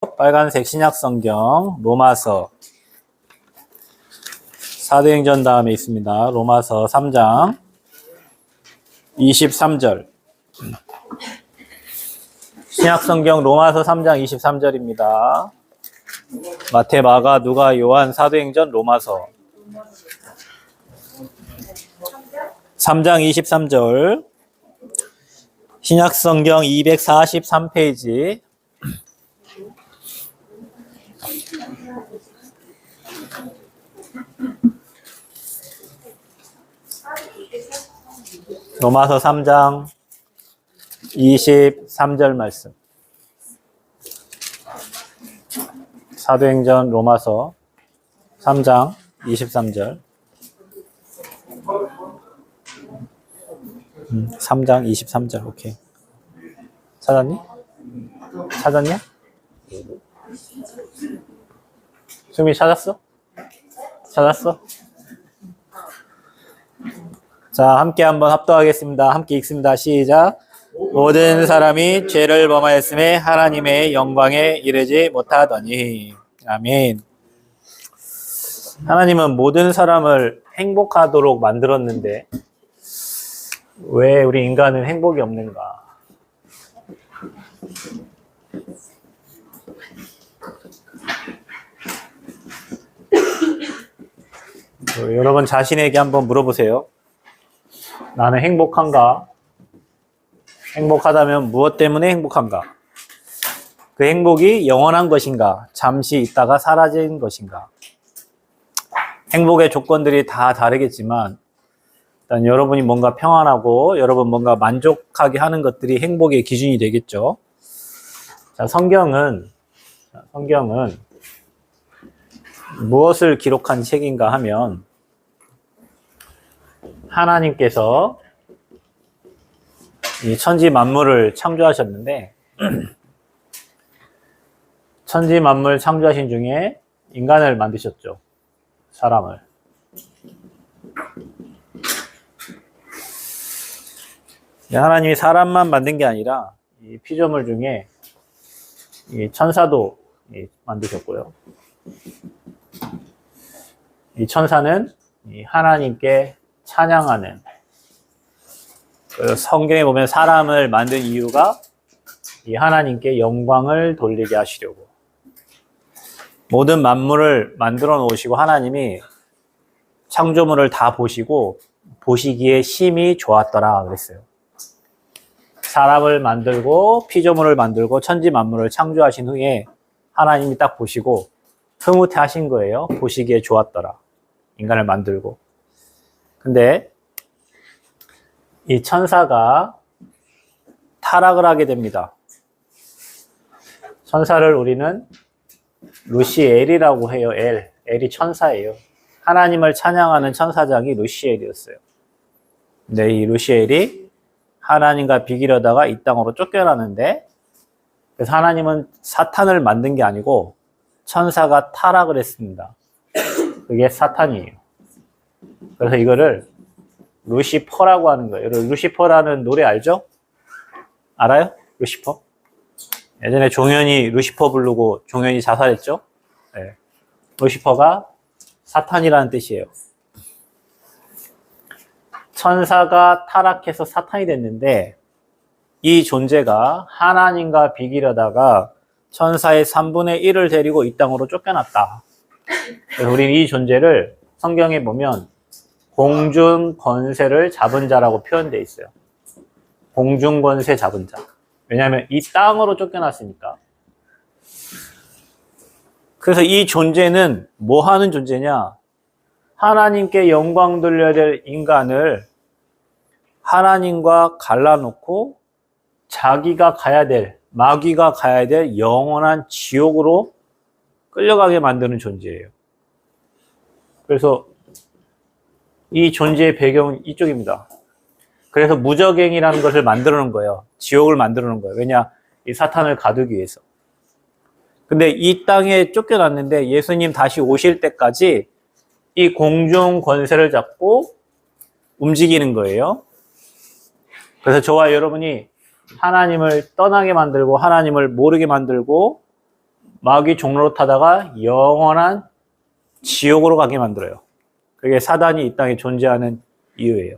빨간색 신약성경 로마서 사도행전 다음에 있습니다. 로마서 3장 23절. 신약성경 로마서 3장 23절입니다. 마태, 마가, 누가, 요한, 사도행전, 로마서 3장 23절. 신약성경 243페이지. 로마서 3장 23절 말씀. 사도행전 로마서 3장 23절. 3장 23절. 오케이. 찾았니? 찾았냐? 수미 찾았어? 찾았어? 자, 함께 한번 합독하겠습니다. 함께 읽습니다. 시작. 모든 사람이 죄를 범하였음에 하나님의 영광에 이르지 못하더니. 아멘. 하나님은 모든 사람을 행복하도록 만들었는데 왜 우리 인간은 행복이 없는가? 여러분 자신에게 한번 물어보세요. 나는 행복한가? 행복하다면 무엇 때문에 행복한가? 그 행복이 영원한 것인가? 잠시 있다가 사라진 것인가? 행복의 조건들이 다 다르겠지만 일단 여러분이 뭔가 평안하고 여러분 뭔가 만족하게 하는 것들이 행복의 기준이 되겠죠. 자, 성경은 무엇을 기록한 책인가 하면 하나님께서 이 천지 만물을 창조하셨는데 천지 만물 창조하신 중에 인간을 만드셨죠. 사람을. 하나님이 사람만 만든 게 아니라 이 피조물 중에 이 천사도 만드셨고요. 이 천사는 이 하나님께 찬양하는, 성경에 보면 사람을 만든 이유가 이 하나님께 영광을 돌리게 하시려고. 모든 만물을 만들어 놓으시고 하나님이 창조물을 다 보시고 보시기에 심히 좋았더라 그랬어요. 사람을 만들고 피조물을 만들고 천지 만물을 창조하신 후에 하나님이 딱 보시고 흐뭇해 하신 거예요. 보시기에 좋았더라. 인간을 만들고. 근데 이 천사가 타락을 하게 됩니다. 천사를 우리는 루시엘이라고 해요. 엘이 천사예요. 하나님을 찬양하는 천사장이 루시엘이었어요. 근데 이 루시엘이 하나님과 비기려다가 이 땅으로 쫓겨나는데, 그래서 하나님은 사탄을 만든 게 아니고 천사가 타락을 했습니다. 그게 사탄이에요. 그래서 이거를 루시퍼라고 하는 거예요. 루시퍼라는 노래 알죠? 알아요? 루시퍼? 예전에 종현이 루시퍼 부르고 종현이 자살했죠? 네. 루시퍼가 사탄이라는 뜻이에요. 천사가 타락해서 사탄이 됐는데 이 존재가 하나님과 비기려다가 천사의 3분의 1을 데리고 이 땅으로 쫓겨났다. 그래서 우리는 이 존재를 성경에 보면 공중 권세를 잡은 자라고 표현되어 있어요. 공중 권세 잡은 자. 왜냐하면 이 땅으로 쫓겨났으니까. 그래서 이 존재는 뭐 하는 존재냐? 하나님께 영광 돌려야 될 인간을 하나님과 갈라놓고 자기가 가야 될, 마귀가 가야 될 영원한 지옥으로 끌려가게 만드는 존재예요. 그래서 이 존재의 배경은 이쪽입니다. 그래서 무저갱이라는 것을 만들어 놓은 거예요. 지옥을 만들어 놓은 거예요. 왜냐? 이 사탄을 가두기 위해서. 근데 이 땅에 쫓겨났는데 예수님 다시 오실 때까지 이 공중 권세를 잡고 움직이는 거예요. 그래서 저와 여러분이 하나님을 떠나게 만들고 하나님을 모르게 만들고 마귀 종로로 타다가 영원한 지옥으로 가게 만들어요. 그게 사단이 이 땅에 존재하는 이유예요.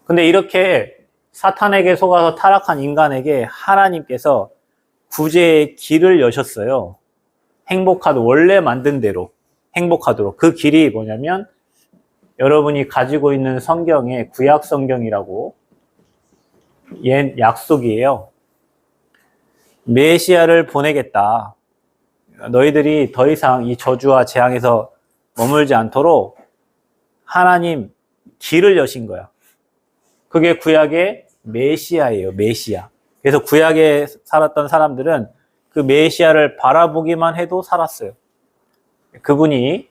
근데 이렇게 사탄에게 속아서 타락한 인간에게 하나님께서 구제의 길을 여셨어요. 행복하도록, 원래 만든 대로 행복하도록. 그 길이 뭐냐면 여러분이 가지고 있는 성경의 구약 성경이라고 옛 약속이에요. 메시아를 보내겠다. 너희들이 더 이상 이 저주와 재앙에서 머물지 않도록 하나님 길을 여신 거야. 그게 구약의 메시아예요. 메시아. 그래서 구약에 살았던 사람들은 그 메시아를 바라보기만 해도 살았어요. 그분이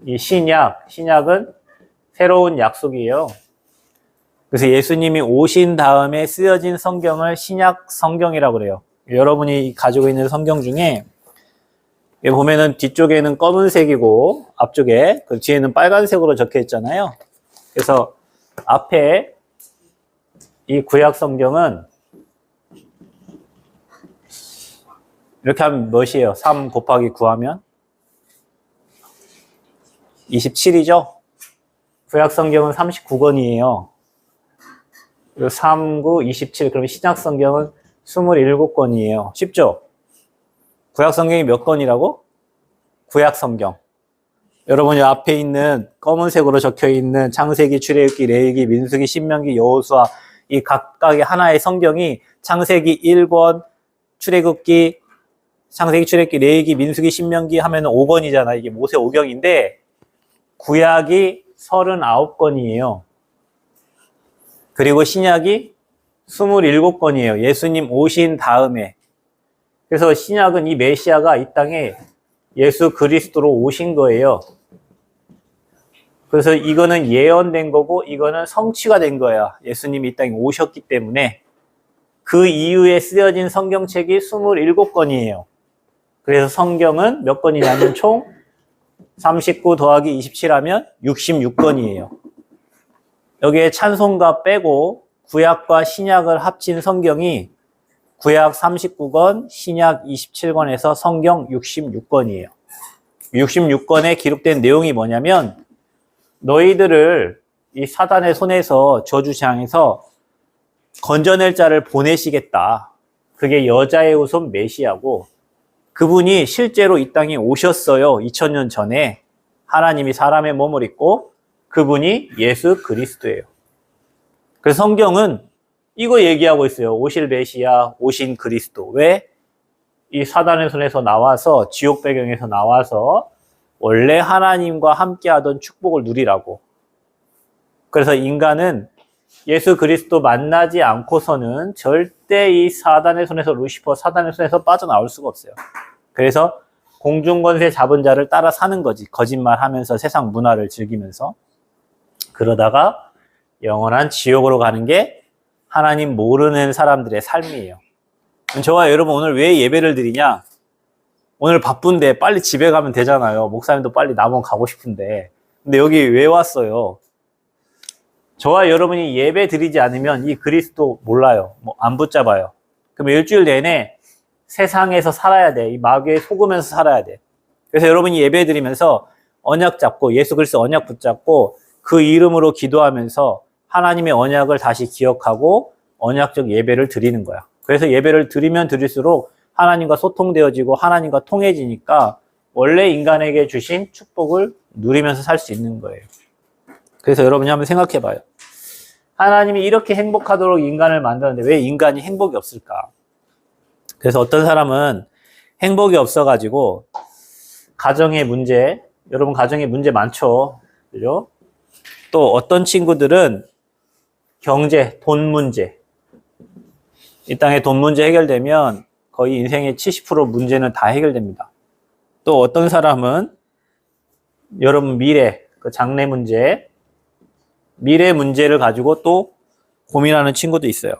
이 신약은 새로운 약속이에요. 그래서 예수님이 오신 다음에 쓰여진 성경을 신약 성경이라고 그래요. 여러분이 가지고 있는 성경 중에 보면은 뒤쪽에는 검은색이고 앞쪽에 그 뒤에는 빨간색으로 적혀 있잖아요. 그래서 앞에 이 구약 성경은 이렇게 하면 몇이에요? 3 곱하기 9 하면 27이죠? 구약 성경은 39권이에요. 3, 9, 27. 그러면 신약 성경은 27권이에요. 쉽죠? 구약 성경이 몇 권이라고? 구약 성경. 여러분이 앞에 있는 검은색으로 적혀 있는 창세기, 출애굽기, 레위기, 민수기, 신명기, 여호수아 이 각각의 하나의 성경이 창세기 1권, 출애굽기, 레위기, 민수기, 신명기 하면 5권이잖아. 이게 모세 오경인데 구약이 39권이에요. 그리고 신약이 27권이에요. 예수님 오신 다음에. 그래서 신약은 이 메시아가 이 땅에 예수 그리스도로 오신 거예요. 그래서 이거는 예언된 거고 이거는 성취가 된 거야. 예수님이 이 땅에 오셨기 때문에. 그 이후에 쓰여진 성경책이 27권이에요. 그래서 성경은 몇 권이냐면 총 39 더하기 27 하면 66권이에요. 여기에 찬송가 빼고 구약과 신약을 합친 성경이 구약 39권, 신약 27권에서 성경 66권이에요. 66권에 기록된 내용이 뭐냐면 너희들을 이 사단의 손에서 저주 재앙에서 건져낼 자를 보내시겠다. 그게 여자의 후손 메시아고 그분이 실제로 이 땅에 오셨어요. 2000년 전에 하나님이 사람의 몸을 입고 그분이 예수 그리스도예요. 그래서 성경은 이거 얘기하고 있어요. 오실 메시아, 오신 그리스도. 왜? 이 사단의 손에서 나와서 지옥 배경에서 나와서 원래 하나님과 함께하던 축복을 누리라고. 그래서 인간은 예수 그리스도 만나지 않고서는 절대 이 사단의 손에서 루시퍼, 사단의 손에서 빠져나올 수가 없어요. 그래서 공중권세 잡은 자를 따라 사는 거지. 거짓말하면서 세상 문화를 즐기면서. 그러다가 영원한 지옥으로 가는 게 하나님 모르는 사람들의 삶이에요. 저와 여러분 오늘 왜 예배를 드리냐? 오늘 바쁜데 빨리 집에 가면 되잖아요. 목사님도 빨리 남원 가고 싶은데. 근데 여기 왜 왔어요? 저와 여러분이 예배 드리지 않으면 이 그리스도 몰라요. 안 붙잡아요. 그럼 일주일 내내 세상에서 살아야 돼. 이 마귀에 속으면서 살아야 돼. 그래서 여러분이 예배 드리면서 언약 잡고 예수 그리스도 언약 붙잡고 그 이름으로 기도하면서 하나님의 언약을 다시 기억하고 언약적 예배를 드리는 거야. 그래서 예배를 드리면 드릴수록 하나님과 소통되어지고 하나님과 통해지니까 원래 인간에게 주신 축복을 누리면서 살 수 있는 거예요. 그래서 여러분이 한번 생각해 봐요. 하나님이 이렇게 행복하도록 인간을 만드는데 왜 인간이 행복이 없을까? 그래서 어떤 사람은 행복이 없어가지고 가정의 문제, 여러분 가정의 문제 많죠? 그죠? 또 어떤 친구들은 경제, 돈 문제. 이 땅에 돈 문제 해결되면 거의 인생의 70% 문제는 다 해결됩니다. 또 어떤 사람은 여러분 미래, 그 장래 문제, 미래 문제를 가지고 또 고민하는 친구도 있어요.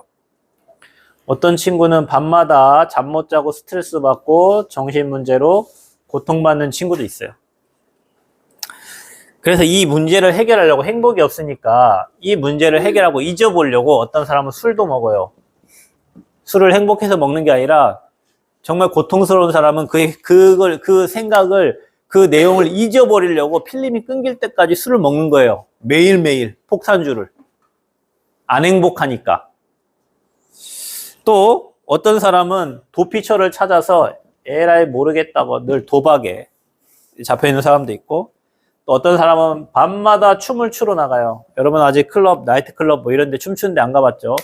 어떤 친구는 밤마다 잠 못 자고 스트레스 받고 정신 문제로 고통받는 친구도 있어요. 그래서 이 문제를 해결하려고 행복이 없으니까 이 문제를 해결하고 잊어보려고 어떤 사람은 술도 먹어요. 술을 행복해서 먹는 게 아니라 정말 고통스러운 사람은 그 생각을, 그 내용을 잊어버리려고 필름이 끊길 때까지 술을 먹는 거예요. 매일매일 폭탄주를. 안 행복하니까. 또 어떤 사람은 도피처를 찾아서 에라이 모르겠다고 늘 도박에 잡혀있는 사람도 있고, 또 어떤 사람은 밤마다 춤을 추러 나가요. 여러분 아직 클럽, 나이트클럽 뭐 이런 데 춤추는 데 안 가봤죠?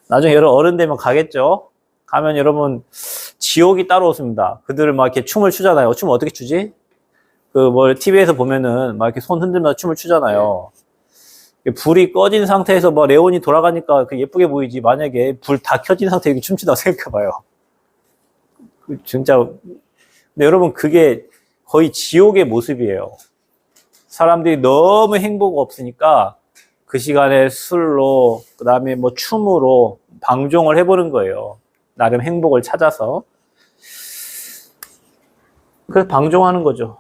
나중에 여러분 어른 되면 가겠죠? 가면 여러분 지옥이 따로 없습니다. 그들을 막 이렇게 춤을 추잖아요. 춤을 어떻게 추지? TV에서 보면은 막 이렇게 손 흔들면서 춤을 추잖아요. 불이 꺼진 상태에서 뭐 레온이 돌아가니까 예쁘게 보이지. 만약에 불 다 켜진 상태에 이렇게 춤추다고 생각해봐요. 진짜. 근데 여러분 그게 거의 지옥의 모습이에요. 사람들이 너무 행복 없으니까 그 시간에 술로, 그 다음에 뭐 춤으로 방종을 해보는 거예요. 나름 행복을 찾아서. 그래서 방종하는 거죠.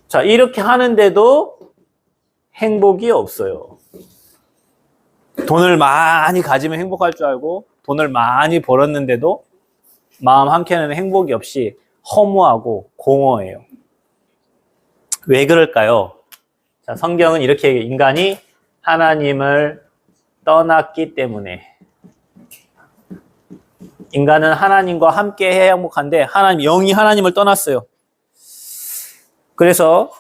자, 이렇게 하는데도 행복이 없어요. 돈을 많이 가지면 행복할 줄 알고 돈을 많이 벌었는데도 마음 한켠에는 행복이 없이 허무하고 공허해요. 왜 그럴까요? 자, 성경은 이렇게 인간이 하나님을 떠났기 때문에. 인간은 하나님과 함께 해야 행복한데 영이 하나님을 떠났어요. 그래서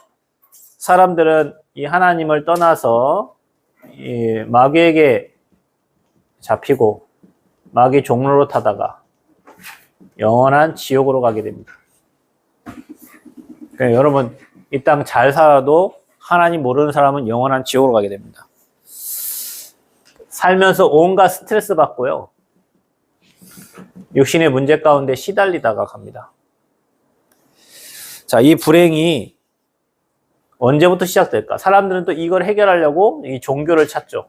사람들은 이 하나님을 떠나서 이 마귀에게 잡히고 마귀 종로로 타다가 영원한 지옥으로 가게 됩니다. 그러니까 여러분 이 땅 잘 살아도 하나님 모르는 사람은 영원한 지옥으로 가게 됩니다. 살면서 온갖 스트레스 받고요. 육신의 문제 가운데 시달리다가 갑니다. 자, 이 불행이 언제부터 시작될까? 사람들은 또 이걸 해결하려고 이 종교를 찾죠.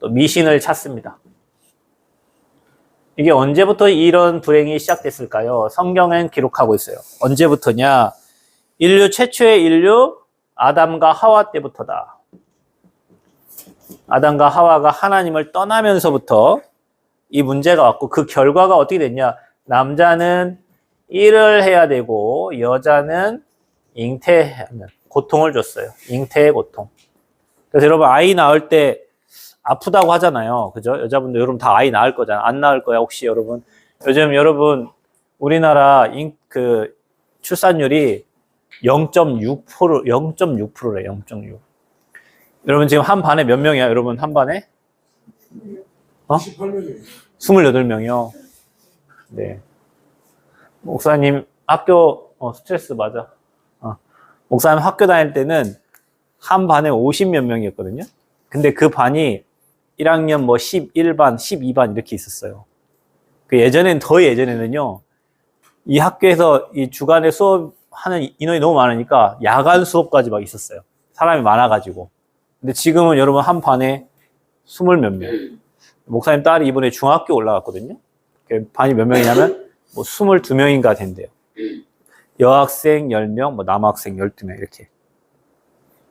또 미신을 찾습니다. 이게 언제부터 이런 불행이 시작됐을까요? 성경엔 기록하고 있어요. 언제부터냐? 최초의 인류 아담과 하와 때부터다. 아담과 하와가 하나님을 떠나면서부터 이 문제가 왔고 그 결과가 어떻게 됐냐? 남자는 일을 해야 되고 여자는 잉태하는 고통을 줬어요. 잉태의 고통. 그래서 여러분 아이 낳을 때 아프다고 하잖아요. 그죠? 여자분들 여러분 다 아이 낳을 거잖아요. 안 낳을 거야 혹시 여러분? 요즘 여러분 우리나라 출산율이 0.6%래. 0.6. 여러분 지금 한 반에 몇 명이야? 여러분 한 반에? 28명이요. 28명이요. 네. 목사님 학교 스트레스 맞아. 목사님 학교 다닐 때는 한 반에 50몇 명이었거든요. 근데 그 반이 1학년 뭐 11반, 12반 이렇게 있었어요. 더 예전에는요. 이 학교에서 이 주간에 수업하는 인원이 너무 많으니까 야간 수업까지 막 있었어요. 사람이 많아가지고. 근데 지금은 여러분 한 반에 20몇 명. 목사님 딸이 이번에 중학교 올라갔거든요. 반이 몇 명이냐면 뭐 22명인가 된대요. 여학생 10명, 뭐 남학생 12명 이렇게.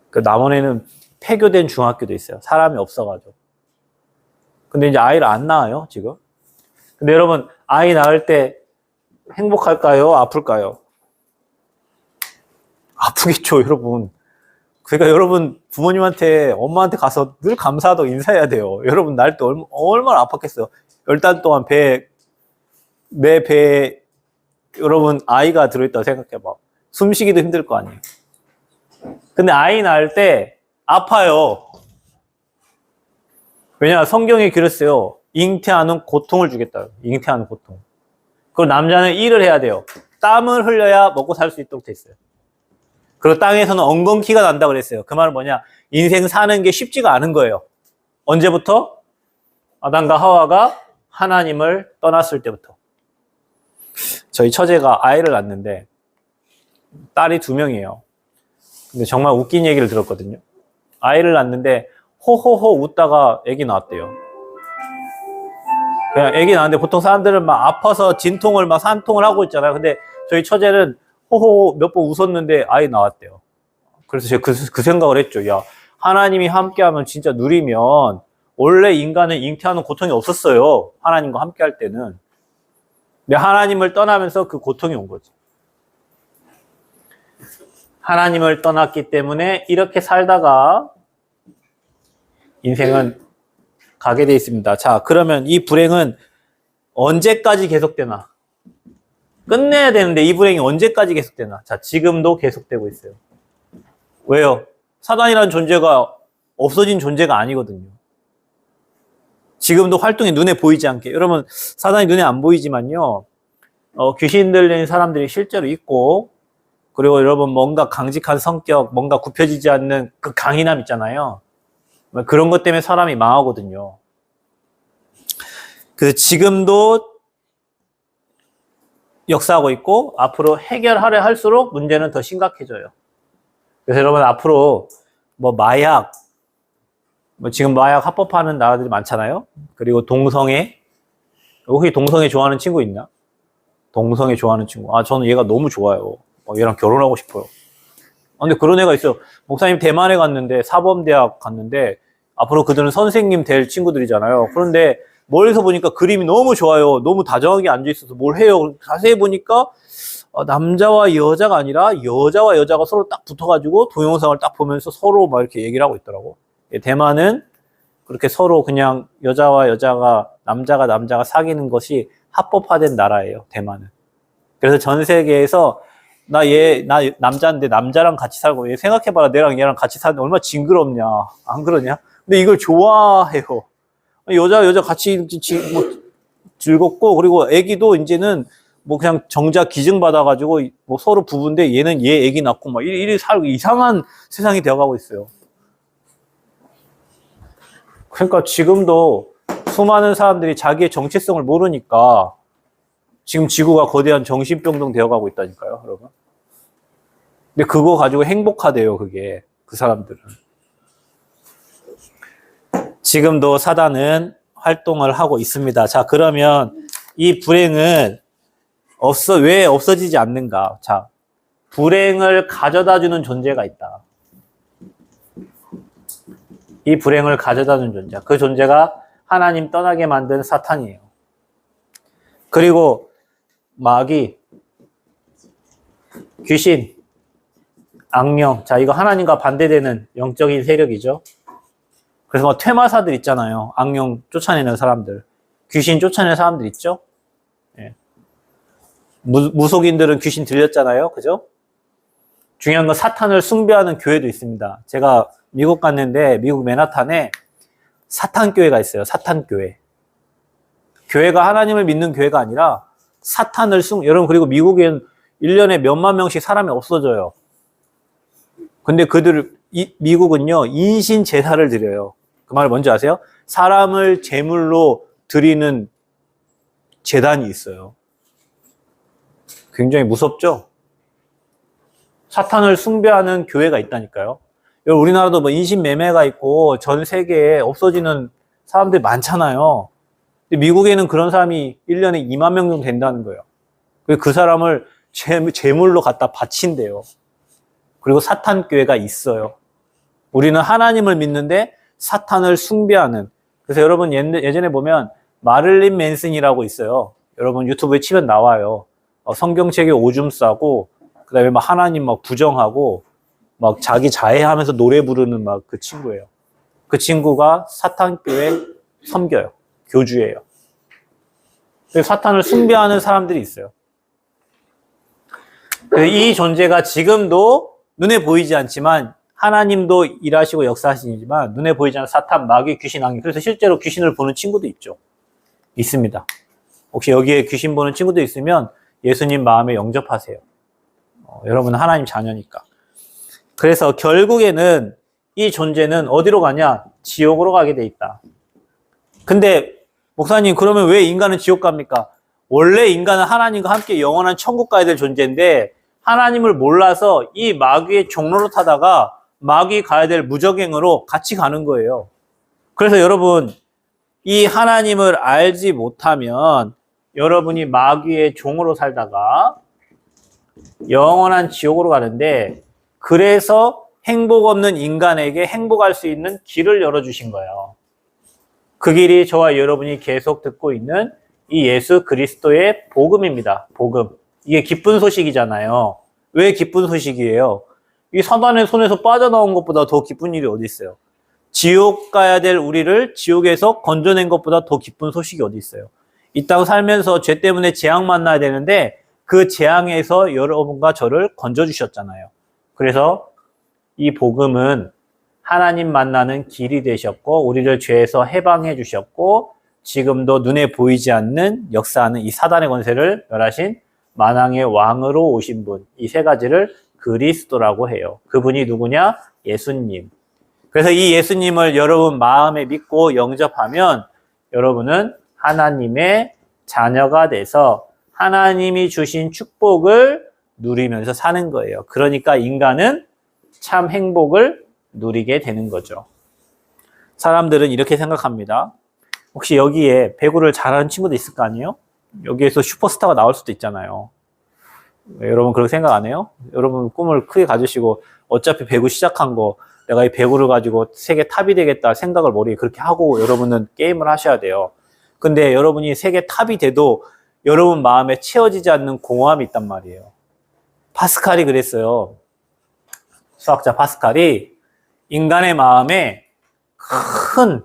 그 남원에는 폐교된 중학교도 있어요. 사람이 없어가지고. 근데 이제 아이를 안 낳아요, 지금. 근데 여러분, 아이 낳을 때 행복할까요? 아플까요? 아프겠죠, 여러분. 그러니까 여러분, 부모님한테, 엄마한테 가서 늘 감사하다고 인사해야 돼요. 여러분, 낳을 때 얼마나 아팠겠어요. 10달 동안 내 배에 여러분, 아이가 들어있다고 생각해봐. 숨쉬기도 힘들 거 아니에요. 근데 아이 낳을 때 아파요. 왜냐, 성경에 그랬어요. 잉태하는 고통을 주겠다. 잉태하는 고통. 그리고 남자는 일을 해야 돼요. 땀을 흘려야 먹고 살 수 있도록 돼 있어요. 그리고 땅에서는 엉겅퀴가 난다 그랬어요. 그 말은 뭐냐? 인생 사는 게 쉽지가 않은 거예요. 언제부터? 아담과 하와가 하나님을 떠났을 때부터. 저희 처제가 아이를 낳았는데 딸이 2명이에요. 근데 정말 웃긴 얘기를 들었거든요. 아이를 낳았는데 호호호 웃다가 아기 낳았대요. 그냥 아기 낳았는데 보통 사람들은 막 아파서 진통을 막 산통을 하고 있잖아요. 근데 저희 처제는 호호 몇 번 웃었는데 아이 낳았대요. 그래서 제가 그 생각을 했죠. 야, 하나님이 함께하면 진짜 누리면 원래 인간은 잉태하는 고통이 없었어요. 하나님과 함께할 때는. 근데 하나님을 떠나면서 그 고통이 온 거지. 하나님을 떠났기 때문에 이렇게 살다가 인생은 가게 돼 있습니다. 자, 그러면 이 불행은 언제까지 계속되나? 끝내야 되는데 이 불행이 언제까지 계속되나? 자, 지금도 계속되고 있어요. 왜요? 사단이라는 존재가 없어진 존재가 아니거든요. 지금도 활동이 눈에 보이지 않게. 여러분, 사단이 눈에 안 보이지만요. 귀신 들린 사람들이 실제로 있고, 그리고 여러분 뭔가 강직한 성격, 뭔가 굽혀지지 않는 그 강인함 있잖아요. 그런 것 때문에 사람이 망하거든요. 그래서 지금도 역사하고 있고 앞으로 해결하려 할수록 문제는 더 심각해져요. 그래서 여러분 앞으로 뭐 마약, 뭐 지금 마약 합법화하는 나라들이 많잖아요. 그리고 동성애, 혹시 동성애 좋아하는 친구 있나? 동성애 좋아하는 친구. 아, 저는 얘가 너무 좋아요. 얘랑 결혼하고 싶어요. 근데 그런 애가 있어요. 목사님 대만에 갔는데, 사범대학 갔는데, 앞으로 그들은 선생님 될 친구들이잖아요. 그런데 멀리서 보니까 그림이 너무 좋아요. 너무 다정하게 앉아있어서 뭘 해요. 자세히 보니까 남자와 여자가 아니라 여자와 여자가 서로 딱 붙어가지고 동영상을 딱 보면서 서로 막 이렇게 얘기를 하고 있더라고. 대만은 그렇게 서로 그냥 여자와 여자가, 남자가 사귀는 것이 합법화된 나라예요. 대만은. 그래서 전 세계에서 나 남자인데 남자랑 같이 살고, 얘 생각해봐라. 내랑 얘랑 같이 사는데 얼마나 징그럽냐. 안 그러냐? 근데 이걸 좋아해요. 여자 같이 뭐 즐겁고, 그리고 애기도 이제는 뭐 그냥 정자 기증 받아가지고 뭐 서로 부부인데 얘는 얘 애기 낳고 막 이리 살고 이상한 세상이 되어가고 있어요. 그러니까 지금도 수많은 사람들이 자기의 정체성을 모르니까 지금 지구가 거대한 정신병동 되어가고 있다니까요, 여러분. 근데 그거 가지고 행복하대요, 그게. 그 사람들은. 지금도 사단은 활동을 하고 있습니다. 자, 그러면 이 불행은 왜 없어지지 않는가? 자, 불행을 가져다 주는 존재가 있다. 이 불행을 가져다 주는 존재. 그 존재가 하나님 떠나게 만든 사탄이에요. 그리고 마귀, 귀신, 악령. 자, 이거 하나님과 반대되는 영적인 세력이죠. 그래서 뭐 퇴마사들 있잖아요. 악령 쫓아내는 사람들. 귀신 쫓아내는 사람들 있죠. 예. 무속인들은 귀신 들렸잖아요. 그죠? 중요한 건 사탄을 숭배하는 교회도 있습니다. 제가 미국 갔는데 미국 맨하탄에 사탄교회가 있어요. 사탄교회. 교회가 하나님을 믿는 교회가 아니라 사탄을 여러분, 그리고 미국엔 1년에 몇만 명씩 사람이 없어져요. 근데 미국은요, 인신 제사를 드려요. 그 말 뭔지 아세요? 사람을 제물로 드리는 제단이 있어요. 굉장히 무섭죠? 사탄을 숭배하는 교회가 있다니까요. 우리나라도 뭐 인신매매가 있고 전 세계에 없어지는 사람들이 많잖아요. 근데 미국에는 그런 사람이 1년에 2만 명 정도 된다는 거예요. 그 사람을 제물로 갖다 바친대요. 그리고 사탄교회가 있어요. 우리는 하나님을 믿는데 사탄을 숭배하는. 그래서 여러분 예전에 보면 마릴린 맨슨이라고 있어요. 여러분 유튜브에 치면 나와요. 성경책에 오줌 싸고, 그 다음에 막 하나님 막 부정하고, 막 자기 자해하면서 노래 부르는 막 그 친구예요. 그 친구가 사탄교회 섬겨요. 교주예요. 그래서 사탄을 숭배하는 사람들이 있어요. 이 존재가 지금도 눈에 보이지 않지만, 하나님도 일하시고 역사하시지만 눈에 보이지 않는 사탄, 마귀, 귀신, 악령. 그래서 실제로 귀신을 보는 친구도 있죠. 있습니다. 혹시 여기에 귀신 보는 친구도 있으면 예수님 마음에 영접하세요. 여러분은 하나님 자녀니까. 그래서 결국에는 이 존재는 어디로 가냐? 지옥으로 가게 돼 있다. 근데 목사님, 그러면 왜 인간은 지옥 갑니까? 원래 인간은 하나님과 함께 영원한 천국 가야 될 존재인데 하나님을 몰라서 이 마귀의 종로로 타다가 마귀 가야 될 무적행으로 같이 가는 거예요. 그래서 여러분, 이 하나님을 알지 못하면 여러분이 마귀의 종으로 살다가 영원한 지옥으로 가는데, 그래서 행복 없는 인간에게 행복할 수 있는 길을 열어주신 거예요. 그 길이 저와 여러분이 계속 듣고 있는 이 예수 그리스도의 복음입니다. 복음. 이게 기쁜 소식이잖아요. 왜 기쁜 소식이에요? 이 사단의 손에서 빠져나온 것보다 더 기쁜 일이 어디 있어요? 지옥 가야 될 우리를 지옥에서 건져낸 것보다 더 기쁜 소식이 어디 있어요? 이 땅 살면서 죄 때문에 재앙 만나야 되는데 그 재앙에서 여러분과 저를 건져주셨잖아요. 그래서 이 복음은 하나님 만나는 길이 되셨고 우리를 죄에서 해방해 주셨고 지금도 눈에 보이지 않는 역사하는 이 사단의 권세를 멸하신 만왕의 왕으로 오신 분, 이 세 가지를 그리스도라고 해요. 그분이 누구냐? 예수님. 그래서 이 예수님을 여러분 마음에 믿고 영접하면 여러분은 하나님의 자녀가 돼서 하나님이 주신 축복을 누리면서 사는 거예요. 그러니까 인간은 참 행복을 누리게 되는 거죠. 사람들은 이렇게 생각합니다. 혹시 여기에 배구를 잘하는 친구도 있을 거 아니에요? 여기에서 슈퍼스타가 나올 수도 있잖아요. 여러분 그렇게 생각 안 해요? 여러분 꿈을 크게 가지시고 어차피 배구 시작한 거 내가 이 배구를 가지고 세계 탑이 되겠다 생각을 머리에 그렇게 하고 여러분은 게임을 하셔야 돼요. 근데 여러분이 세계 탑이 돼도 여러분 마음에 채워지지 않는 공허함이 있단 말이에요. 파스칼이 그랬어요. 수학자 파스칼이 인간의 마음에 큰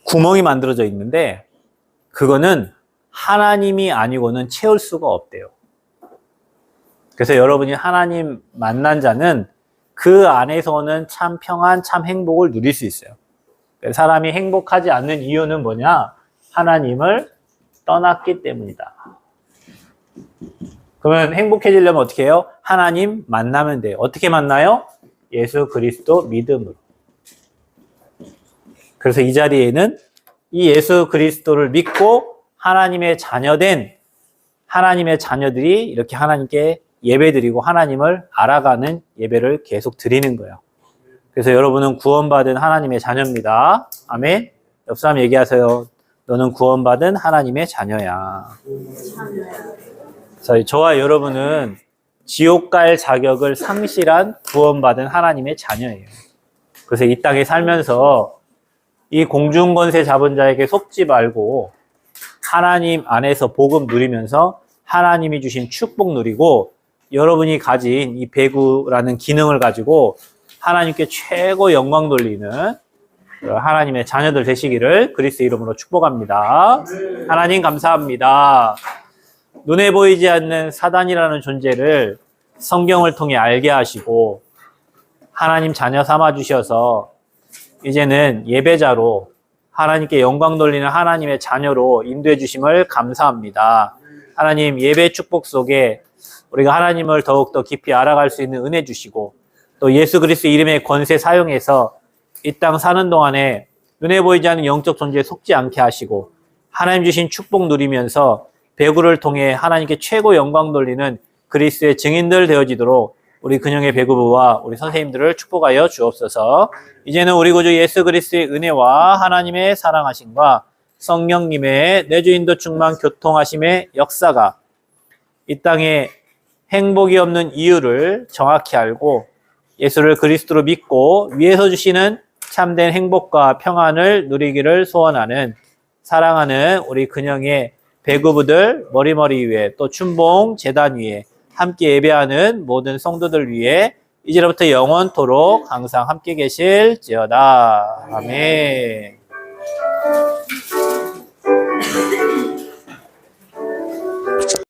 구멍이 만들어져 있는데 그거는 하나님이 아니고는 채울 수가 없대요. 그래서 여러분이 하나님 만난 자는 그 안에서는 참 평안, 참 행복을 누릴 수 있어요. 사람이 행복하지 않는 이유는 뭐냐? 하나님을 떠났기 때문이다. 그러면 행복해지려면 어떻게 해요? 하나님 만나면 돼요. 어떻게 만나요? 예수 그리스도 믿음으로. 그래서 이 자리에는 이 예수 그리스도를 믿고 하나님의 자녀된 하나님의 자녀들이 이렇게 하나님께 예배드리고 하나님을 알아가는 예배를 계속 드리는 거예요. 그래서 여러분은 구원받은 하나님의 자녀입니다. 아멘. 옆 사람 얘기하세요. 너는 구원받은 하나님의 자녀야. 그래서 저와 여러분은 지옥 갈 자격을 상실한 구원받은 하나님의 자녀예요. 그래서 이 땅에 살면서 이 공중권세 잡은 자에게 속지 말고 하나님 안에서 복음 누리면서 하나님이 주신 축복 누리고 여러분이 가진 이 배구라는 기능을 가지고 하나님께 최고 영광 돌리는 하나님의 자녀들 되시기를 그리스도 이름으로 축복합니다. 하나님 감사합니다. 눈에 보이지 않는 사단이라는 존재를 성경을 통해 알게 하시고 하나님 자녀 삼아 주셔서 이제는 예배자로 하나님께 영광 돌리는 하나님의 자녀로 인도해 주심을 감사합니다. 하나님 예배 축복 속에 우리가 하나님을 더욱더 깊이 알아갈 수 있는 은혜 주시고 또 예수 그리스도 이름의 권세 사용해서 이 땅 사는 동안에 눈에 보이지 않는 영적 존재에 속지 않게 하시고 하나님 주신 축복 누리면서 배구를 통해 하나님께 최고 영광 돌리는 그리스도의 증인들 되어지도록 우리 근영의 배구부와 우리 선생님들을 축복하여 주옵소서. 이제는 우리 구주 예수 그리스도의 은혜와 하나님의 사랑하심과 성령님의 내주인도 충만 교통하심의 역사가 이 땅에 행복이 없는 이유를 정확히 알고 예수를 그리스도로 믿고 위에서 주시는 참된 행복과 평안을 누리기를 소원하는 사랑하는 우리 근영의 배구부들 머리머리 위에 또 춘봉 재단 위에 함께 예배하는 모든 성도들 위해 이제로부터 영원토록 항상 함께 계실지어다. 아멘.